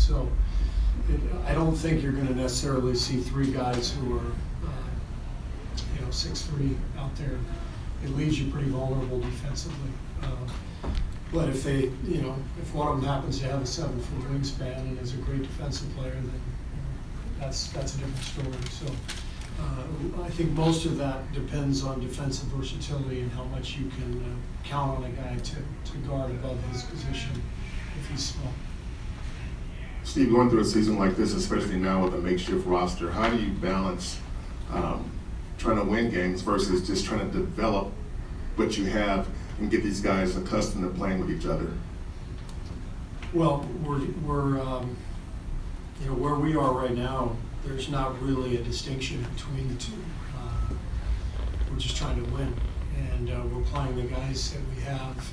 So I don't think you're going to necessarily see three guys who are 6'3" out there. It leaves you pretty vulnerable defensively. But if they, if one of them happens to have a 7-foot wingspan and is a great defensive player, then that's a different story. So I think most of that depends on defensive versatility and how much you can count on a guy to guard above his position if he's small. Steve, going through a season like this, especially now with a makeshift roster, how do you balance trying to win games versus just trying to develop what you have and get these guys accustomed to playing with each other? Well, we're where we are right now, there's not really a distinction between the two. We're just trying to win, and we're playing the guys that we have.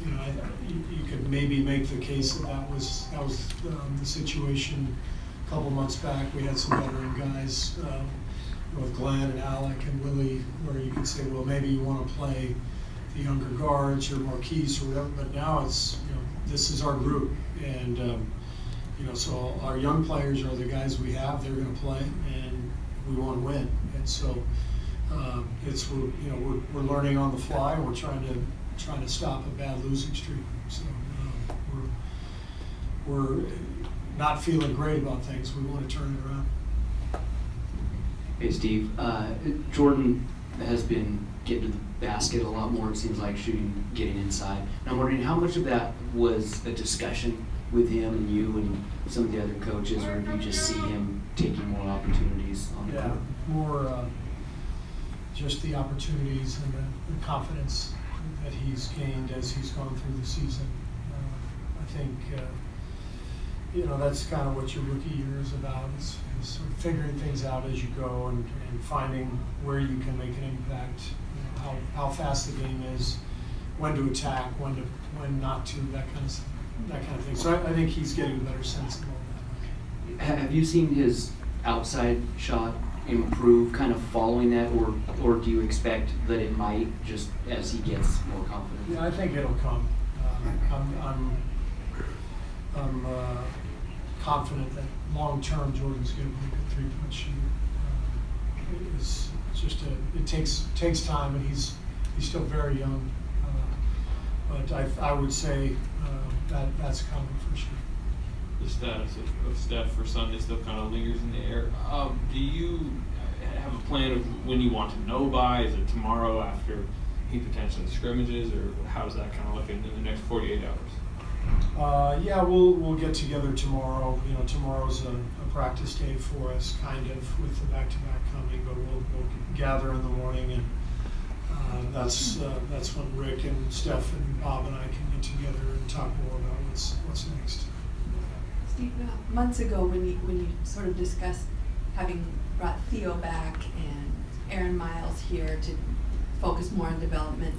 You could maybe make the case that was the situation a couple months back. We had some veteran guys with Glenn and Alec and Willie, where you could say, well, maybe you want to play the younger guards or Marquise or whatever. But now it's this is our group, and so our young players are the guys we have. They're going to play, and we want to win. And so we're learning on the fly. We're trying to stop a bad losing streak. So we're not feeling great about things. We want to turn it around. Hey Steve, Jordan has been getting to the basket a lot more, it seems like, getting inside. And I'm wondering how much of that was a discussion with him and you and some of the other coaches, or do you just see him taking more opportunities on the court? More just the opportunities and the confidence that he's gained as he's gone through the season. I think that's kind of what your rookie year is about, is sort of figuring things out as you go and finding where you can make an impact, how fast the game is, when to attack, when not to, that kind of thing. So I think he's getting a better sense of all that. Have you seen his outside shot improve kind of following that, or do you expect that it might just as he gets more confident? Yeah, I think it'll come. I'm confident that long term Jordan's going to be a good three-point shooter. It takes time, and he's still very young. But I would say that's coming for sure. The status of Steph for Sunday still kind of lingers in the air. Do you have a plan of when you want to know by? Is it tomorrow after he potentially scrimmages, or how's that kind of looking in the next 48 hours? Yeah, we'll get together tomorrow. Tomorrow's a practice day for us, kind of, with the back-to-back coming. But we'll gather in the morning, and that's when Rick and Steph and Bob and I can get together and talk more about what's next. Steve, months ago when you sort of discussed having brought Theo back and Aaron Miles here to focus more on development,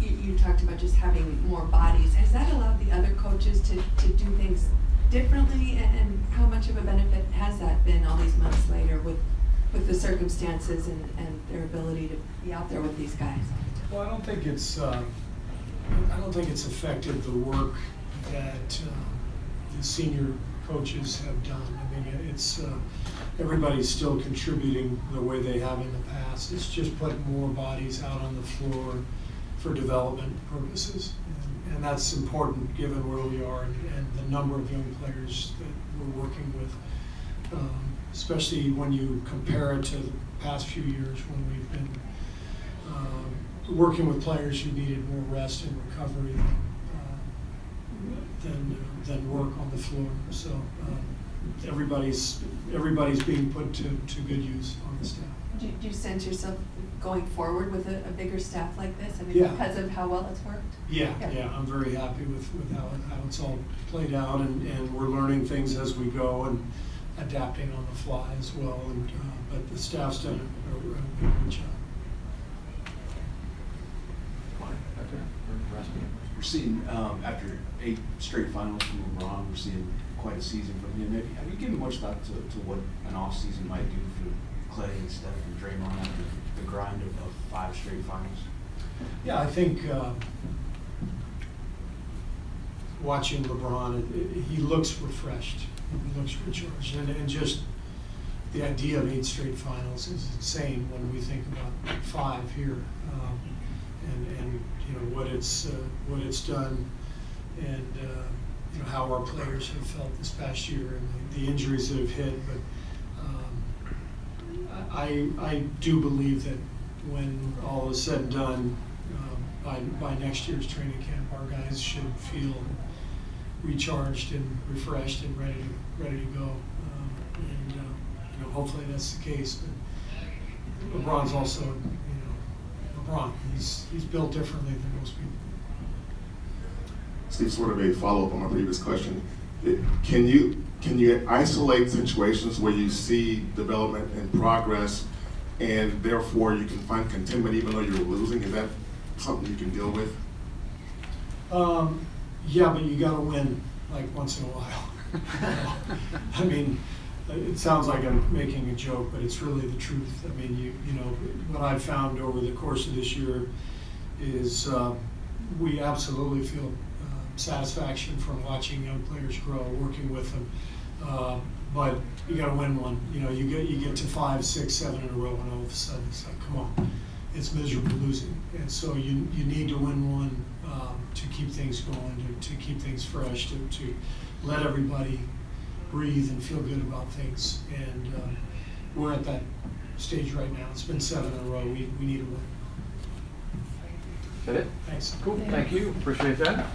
you talked about just having more bodies. Has that allowed the other coaches to do things differently, and how much of a benefit has that been all these months later with the circumstances and their ability to be out there with these guys? Well, I don't think it's affected the work that the senior coaches have done. I mean, it's everybody's still contributing the way they have in the past. It's just putting more bodies out on the floor for development purposes, and that's important given where we are and the number of young players that we're working with, especially when you compare it to the past few years when we've been working with players who needed more rest and recovery than work on the floor. So everybody's being put to good use on the staff. Do you sense yourself going forward with a bigger staff like this? I mean, Yeah. because of how well it's worked? Yeah, I'm very happy with how it's all played out, and we're learning things as we go and adapting on the fly as well. And but the staff's done a good job. We're seeing after 8 straight finals from LeBron, we're seeing quite a season from him. Have you given much thought to what an off season might do for Klay and Steph and Draymond after the grind of 5 straight finals? Yeah, I think watching LeBron, he looks refreshed, he looks recharged, and just the idea of 8 straight finals is insane when we think about 5 here, and you know what it's done, and you know how our players have felt this past year, and the injuries that have hit. But I do believe that when all is said and done, by next year's training camp, our guys should feel recharged and refreshed and ready to go. And you know, hopefully that's the case. But LeBron's also, you know, LeBron. He's built differently than most people. Steve, sort of a follow-up on my previous question. Can you isolate situations where you see development and progress, and therefore you can find contentment even though you're losing? Is that something you can deal with? Yeah, but you got to win like once in a while. I mean, it sounds like I'm making a joke, but it's really the truth. I mean, you know, what I've found over the course of this year is we absolutely feel satisfaction from watching young players grow, working with them. But you got to win one. You know, you get to 5, 6, 7 in a row, and all of a sudden it's like, come on, it's miserable losing. And so you need to win one to keep things going, to keep things fresh, to let everybody breathe and feel good about things. And we're at that stage right now. It's been 7 in a row. We need a win. Is that it? Thanks. Cool. Thank you. Appreciate that.